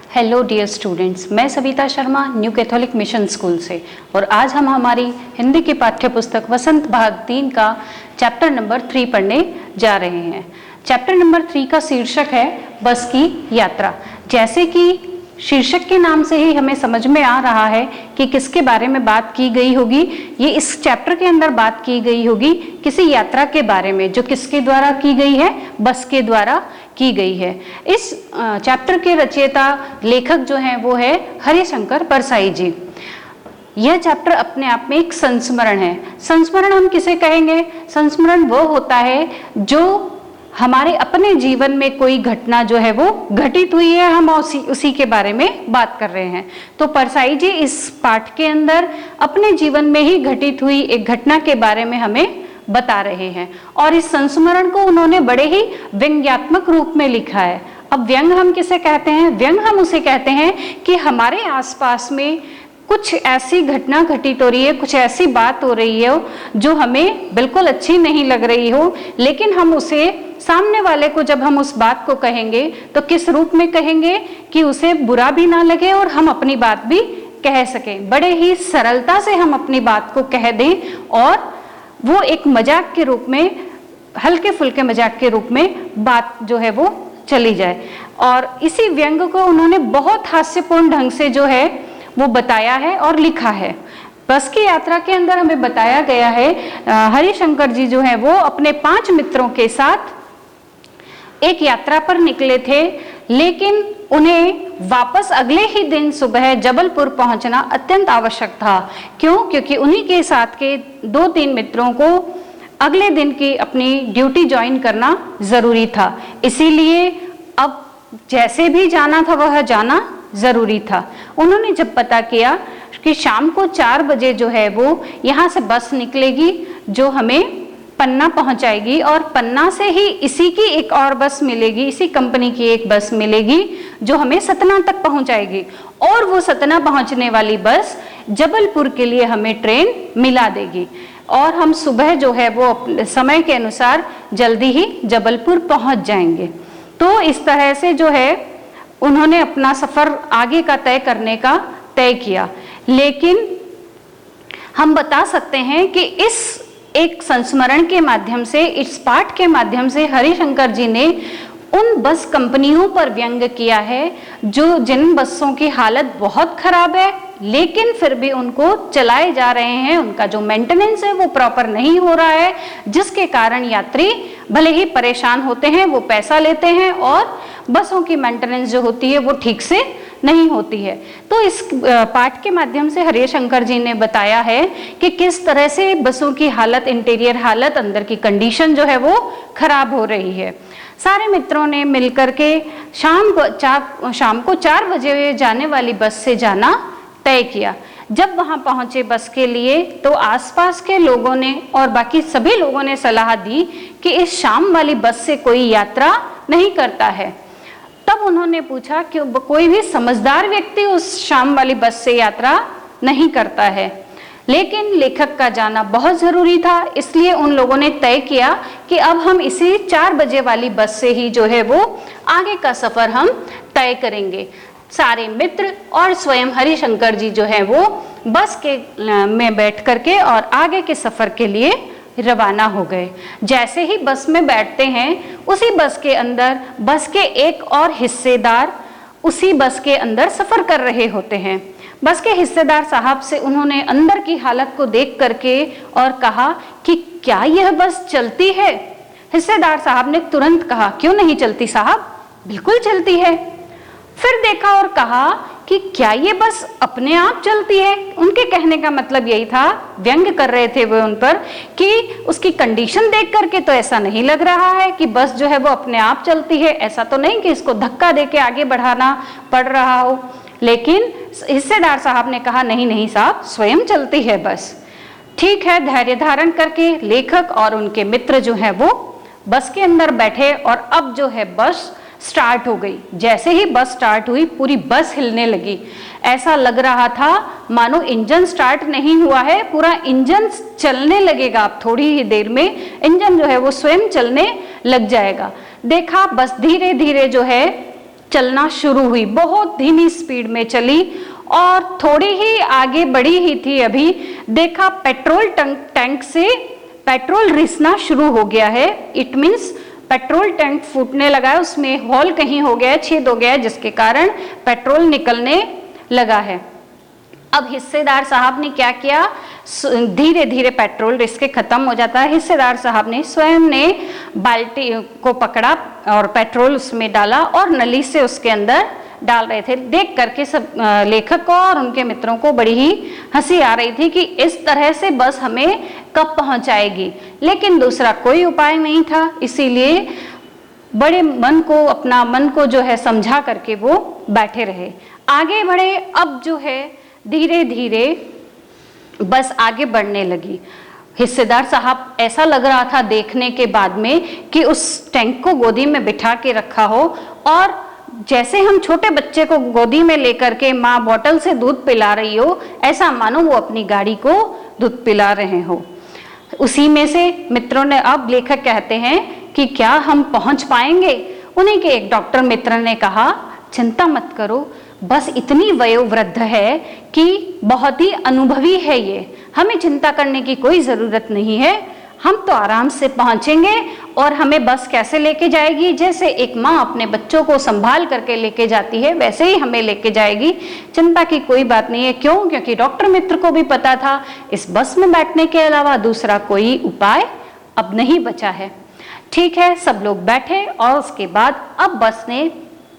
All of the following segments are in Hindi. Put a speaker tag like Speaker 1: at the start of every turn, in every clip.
Speaker 1: हेलो डियर स्टूडेंट्स, मैं Savita Sharma new Catholic mission school से और आज हम हमारी हिंदी की पाठ्य पुस्तक वसंत भाग 3 का चैप्टर नंबर 3 पढ़ने जा रहे हैं। चैप्टर नंबर 3 का शीर्षक है बस की यात्रा। जैसे कि शीर्षक के नाम से ही हमें समझ में आ रहा है कि किसके बारे में बात की गई होगी। ये इस चैप्टर के अंदर बात की गई होगी किसी यात्रा के बारे में, जो किसके द्वारा की गई है, बस के द्वारा की गई है। इस चैप्टर के रचयिता लेखक जो हैं वो है हरिशंकर परसाई जी। यह चैप्टर अपने आप में एक संस्मरण है। संस्मरण हम किसे कहेंगे? संस्मरण वो होता है जो हमारे अपने जीवन में कोई घटना जो है वो घटित हुई है, हम उसी के बारे में बात कर रहे हैं। तो परसाई जी इस पाठ के अंदर अपने जीवन में ही घटित हुई एक घटना के बारे में हमें बता रहे हैं और इस संस्मरण को उन्होंने बड़े ही व्यंग्यात्मक रूप में लिखा है। अब व्यंग हम किसे कहते हैं? व्यंग हम उसे कहते हैं कि हमारे आसपास में कुछ ऐसी घटना घटित हो रही है, कुछ ऐसी बात हो रही है जो हमें बिल्कुल अच्छी नहीं लग रही हो, लेकिन हम उसे सामने वाले को जब हम उस बात को कहेंगे तो किस रूप में कहेंगे कि उसे बुरा भी ना लगे और हम अपनी बात भी कह सकें। बड़े ही सरलता से हम अपनी बात को कह दें और वो एक मजाक के रूप में, हल्के फुल्के मजाक के रूप में बात जो है वो चली जाए। और इसी व्यंग को उन्होंने बहुत हास्यपूर्ण ढंग से जो है वो बताया है और लिखा है। बस की यात्रा के अंदर हमें बताया गया है, हरिशंकर जी जो है वो अपने 5 मित्रों के साथ एक यात्रा पर निकले थे, लेकिन उन्हें वापस अगले ही दिन सुबह जबलपुर पहुंचना अत्यंत आवश्यक था। क्यों? क्योंकि उन्हीं के साथ के 2-3 मित्रों को अगले दिन की अपनी ड्यूटी ज्वाइन करना जरूरी था। इसीलिए अब जैसे भी जाना था वह जाना जरूरी था। उन्होंने जब पता किया कि शाम को 4 बजे जो है वो यहाँ से बस निकलेगी जो हमें पन्ना पहुंचाएगी और पन्ना से ही इसी की एक और बस मिलेगी, इसी कंपनी की एक बस मिलेगी जो हमें सतना तक पहुंचाएगी और वो सतना पहुंचने वाली बस जबलपुर के लिए हमें ट्रेन मिला देगी और हम सुबह जो है वो अपने समय के अनुसार जल्दी ही जबलपुर पहुंच जाएंगे। तो इस तरह से जो है उन्होंने अपना सफर आगे का तय करने का तय किया। लेकिन हम बता सकते हैं कि इस एक संस्मरण के माध्यम से, इस पाठ के माध्यम से हरिशंकर जी ने उन बस कंपनियों पर व्यंग किया है जिन बसों की हालत बहुत खराब है, लेकिन फिर भी उनको चलाए जा रहे हैं। उनका जो मेंटेनेंस है वो प्रॉपर नहीं हो रहा है, जिसके कारण यात्री भले ही परेशान होते हैं, वो पैसा लेते हैं और बसों की मेंटेनेंस जो होती है वो ठीक से नहीं होती है। तो इस पाठ के माध्यम से हरिशंकर जी ने बताया है कि किस तरह से बसों की हालत, इंटीरियर हालत, अंदर की कंडीशन जो है वो खराब हो रही है। सारे मित्रों ने मिलकर के शाम को 4 बजे जाने वाली बस से जाना तय किया। जब वहां पहुंचे बस के लिए तो आसपास के लोगों ने और बाकी सभी लोगों ने सलाह दी कि इस शाम वाली बस से कोई यात्रा नहीं करता है। तब उन्होंने पूछा कि कोई भी समझदार व्यक्ति उस शाम वाली बस से यात्रा नहीं करता है, लेकिन लेखक का जाना बहुत जरूरी था, इसलिए उन लोगों ने तय किया कि अब हम इसी 4 बजे वाली बस से ही जो है वो आगे का सफर हम तय करेंगे। सारे मित्र और स्वयं हरिशंकर जी जो है वो बस के में बैठ करके और आगे के सफर के लिए रवाना हो गए। जैसे ही बस में बैठते हैं, उसी बस के अंदर बस के एक और हिस्सेदार उसी बस के अंदर सफर कर रहे होते हैं। बस के हिस्सेदार साहब से उन्होंने अंदर की हालत को देख करके और कहा कि क्या यह बस चलती है? हिस्सेदार साहब ने तुरंत कहा, क्यों नहीं चलती साहब, बिल्कुल चलती है। फिर देखा और कहा कि क्या ये बस अपने आप चलती है? उनके कहने का मतलब यही था, व्यंग कर रहे थे वे उन पर कि उसकी कंडीशन देख करके तो ऐसा नहीं लग रहा है कि बस जो है वो अपने आप चलती है। ऐसा तो नहीं कि इसको धक्का देके आगे बढ़ाना पड़ रहा हो। लेकिन हिस्सेदार साहब ने कहा, नहीं नहीं साहब, स्वयं चलती है बस। ठीक है, धैर्य धारण करके लेखक और उनके मित्र जो है वो बस के अंदर बैठे और अब जो है बस स्टार्ट हो गई। जैसे ही बस स्टार्ट हुई, पूरी बस हिलने लगी। ऐसा लग रहा था मानो इंजन स्टार्ट नहीं हुआ है, पूरा इंजन चलने लगेगा। अब थोड़ी ही देर में इंजन जो है वो स्वयं चलने लग जाएगा। देखा बस धीरे धीरे जो है चलना शुरू हुई। बहुत धीमी स्पीड में चली और थोड़ी ही आगे बढ़ी ही थी, अभी देखा पेट्रोल टैंक से पेट्रोल रिसना शुरू हो गया है। इट मीन्स पेट्रोल टैंक फूटने लगा है, उसमें होल कहीं हो गया है, छेद हो गया है, जिसके कारण पेट्रोल निकलने लगा है। अब हिस्सेदार साहब ने क्या किया, धीरे धीरे पेट्रोल रिस के खत्म हो जाता है। हिस्सेदार साहब ने स्वयं ने बाल्टी को पकड़ा और पेट्रोल उसमें डाला और नली से उसके अंदर डाल रहे थे। देख करके सब लेखक को और उनके मित्रों को बड़ी ही हंसी आ रही थी कि इस तरह से बस हमें कब पहुंचाएगी, लेकिन दूसरा कोई उपाय नहीं था। इसीलिए बड़े अपना मन को जो है समझा करके वो बैठे रहे, आगे बढ़े। अब जो है धीरे धीरे बस आगे बढ़ने लगी। हिस्सेदार साहब ऐसा लग रहा था देखने के बाद में कि उस टैंक को गोदी में बिठा के रखा हो, और जैसे हम छोटे बच्चे को गोदी में लेकर के माँ बोतल से दूध पिला रही हो, ऐसा मानो वो अपनी गाड़ी को दूध पिला रहे हो। उसी में से मित्रों ने, अब लेखक कहते हैं कि क्या हम पहुंच पाएंगे। उन्हीं के एक डॉक्टर मित्र ने कहा, चिंता मत करो, बस इतनी वयोवृद्ध है कि बहुत ही अनुभवी है ये, हमें चिंता करने की कोई जरूरत नहीं है, हम तो आराम से पहुंचेंगे। और हमें बस कैसे लेके जाएगी, जैसे एक माँ अपने बच्चों को संभाल करके लेके जाती है, वैसे ही हमें लेके जाएगी, चिंता की कोई बात नहीं है। क्यों? क्योंकि डॉक्टर मित्र को भी पता था इस बस में बैठने के अलावा दूसरा कोई उपाय अब नहीं बचा है। ठीक है, सब लोग बैठे और उसके बाद अब बस ने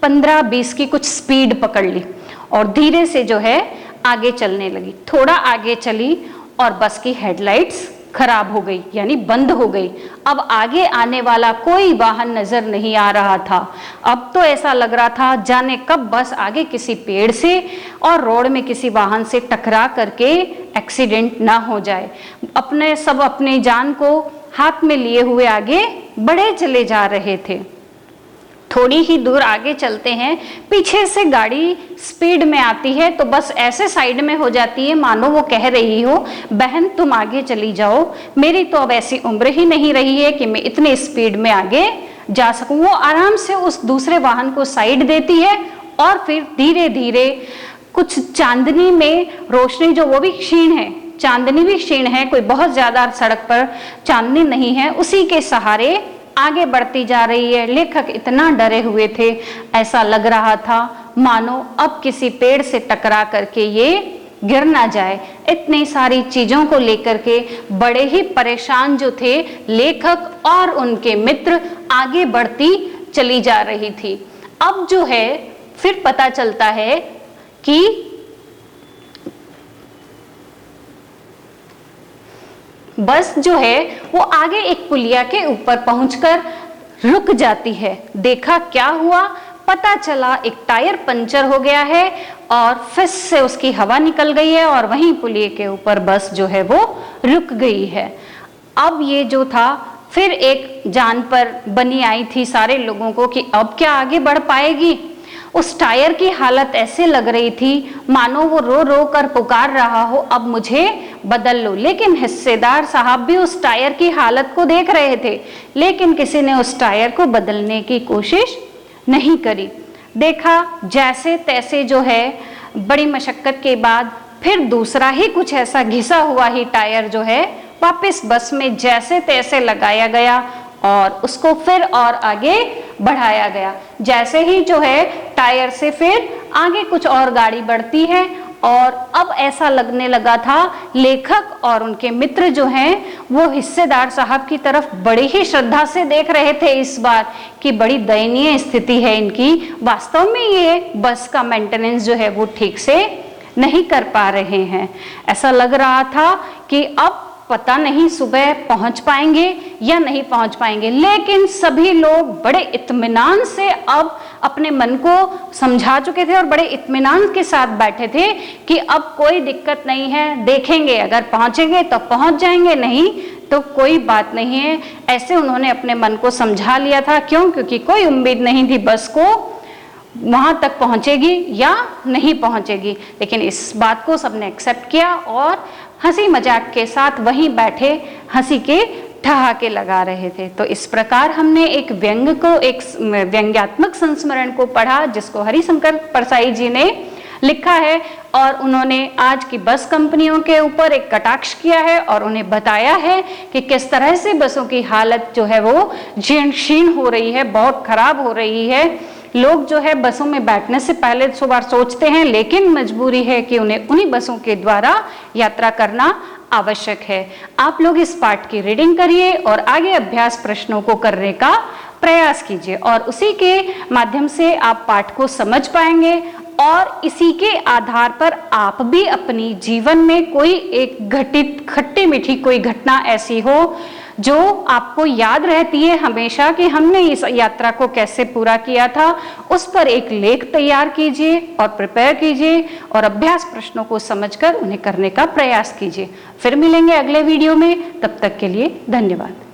Speaker 1: 15-20 की कुछ स्पीड पकड़ ली और धीरे से जो है आगे चलने लगी। थोड़ा आगे चली और बस की हेडलाइट्स खराब हो गई, यानी बंद हो गई। अब आगे आने वाला कोई वाहन नजर नहीं आ रहा था। अब तो ऐसा लग रहा था जाने कब बस आगे किसी पेड़ से और रोड में किसी वाहन से टकरा करके एक्सीडेंट ना हो जाए। सब अपनी जान को हाथ में लिए हुए आगे बढ़े चले जा रहे थे। थोड़ी ही दूर आगे चलते हैं, पीछे से गाड़ी स्पीड में आती है तो बस ऐसे साइड में हो जाती है मानो वो कह रही हो, बहन तुम आगे चली जाओ, मेरी तो अब ऐसी उम्र ही नहीं रही है कि मैं इतने स्पीड में आगे जा सकूं। वो आराम से उस दूसरे वाहन को साइड देती है और फिर धीरे धीरे कुछ चांदनी में रोशनी, जो वो भी क्षीण है, चांदनी भी क्षीण है, कोई बहुत ज्यादा सड़क पर चांदनी नहीं है, उसी के सहारे आगे बढ़ती जा रही है। लेखक इतना डरे हुए थे, ऐसा लग रहा था मानो अब किसी पेड़ से टकरा करके ये गिर ना जाए। इतनी सारी चीजों को लेकर के बड़े ही परेशान जो थे लेखक और उनके मित्र, आगे बढ़ती चली जा रही थी। अब जो है फिर पता चलता है कि बस जो है वो आगे एक पुलिया के ऊपर पहुंचकर रुक जाती है। देखा क्या हुआ, पता चला एक टायर पंचर हो गया है और फिर से उसकी हवा निकल गई है और वहीं पुलिये के ऊपर बस जो है वो रुक गई है। अब ये जो था फिर एक जान पर बनी आई थी सारे लोगों को कि अब क्या आगे बढ़ पाएगी। उस टायर की हालत ऐसे लग रही थी मानो वो रो रो कर पुकार रहा हो, अब मुझे बदल लो। लेकिन हिस्सेदार साहब भी उस टायर की हालत को देख रहे थे, लेकिन किसी ने उस टायर को बदलने की कोशिश नहीं करी। देखा जैसे तैसे जो है बड़ी मशक्कत के बाद फिर दूसरा ही कुछ ऐसा घिसा हुआ ही टायर जो है वापस बस में जैसे तैसे लगाया गया और उसको फिर और आगे बढ़ाया गया। जैसे ही जो है टायर से फिर आगे कुछ और गाड़ी बढ़ती है और अब ऐसा लगने लगा था लेखक और उनके मित्र जो हैं वो हिस्सेदार साहब की तरफ बड़ी ही श्रद्धा से देख रहे थे इस बार कि बड़ी दयनीय स्थिति है इनकी। वास्तव में ये बस का मेंटेनेंस जो है वो ठीक से नहीं कर पा रहे हैं। ऐसा लग रहा था कि अब पता नहीं सुबह पहुंच पाएंगे या नहीं पहुंच पाएंगे। लेकिन सभी लोग बड़े इत्मीनान से अब अपने मन को समझा चुके थे और बड़े इत्मीनान के साथ बैठे थे कि अब कोई दिक्कत नहीं है, देखेंगे अगर पहुंचेंगे तो पहुंच जाएंगे, नहीं तो कोई बात नहीं है। ऐसे उन्होंने अपने मन को समझा लिया था। क्यों? क्योंकि कोई उम्मीद नहीं थी बस को वहां तक पहुंचेगी या नहीं पहुंचेगी। लेकिन इस बात को सबने एक्सेप्ट किया और हंसी मजाक के साथ वहीं बैठे हंसी के ठहाके लगा रहे थे। तो इस प्रकार हमने एक व्यंग्यात्मक संस्मरण को पढ़ा, जिसको हरिशंकर परसाई जी ने लिखा है, और उन्होंने आज की बस कंपनियों के ऊपर एक कटाक्ष किया है और उन्हें बताया है कि किस तरह से बसों की हालत जो है वो जीर्ण हो रही है, बहुत खराब हो रही है। लोग जो है बसों में बैठने से पहले 100 बार सोचते हैं, लेकिन मजबूरी है कि उन्हें उन्हीं बसों के द्वारा यात्रा करना आवश्यक है। आप लोग इस पाठ की रीडिंग करिए और आगे अभ्यास प्रश्नों को करने का प्रयास कीजिए, और उसी के माध्यम से आप पाठ को समझ पाएंगे, और इसी के आधार पर आप भी अपनी जीवन में कोई एक घटित खट्टी मीठी कोई घटना ऐसी हो जो आपको याद रहती है हमेशा कि हमने इस यात्रा को कैसे पूरा किया था, उस पर एक लेख तैयार कीजिए और प्रिपेयर कीजिए, और अभ्यास प्रश्नों को समझकर उन्हें करने का प्रयास कीजिए। फिर मिलेंगे अगले वीडियो में, तब तक के लिए धन्यवाद।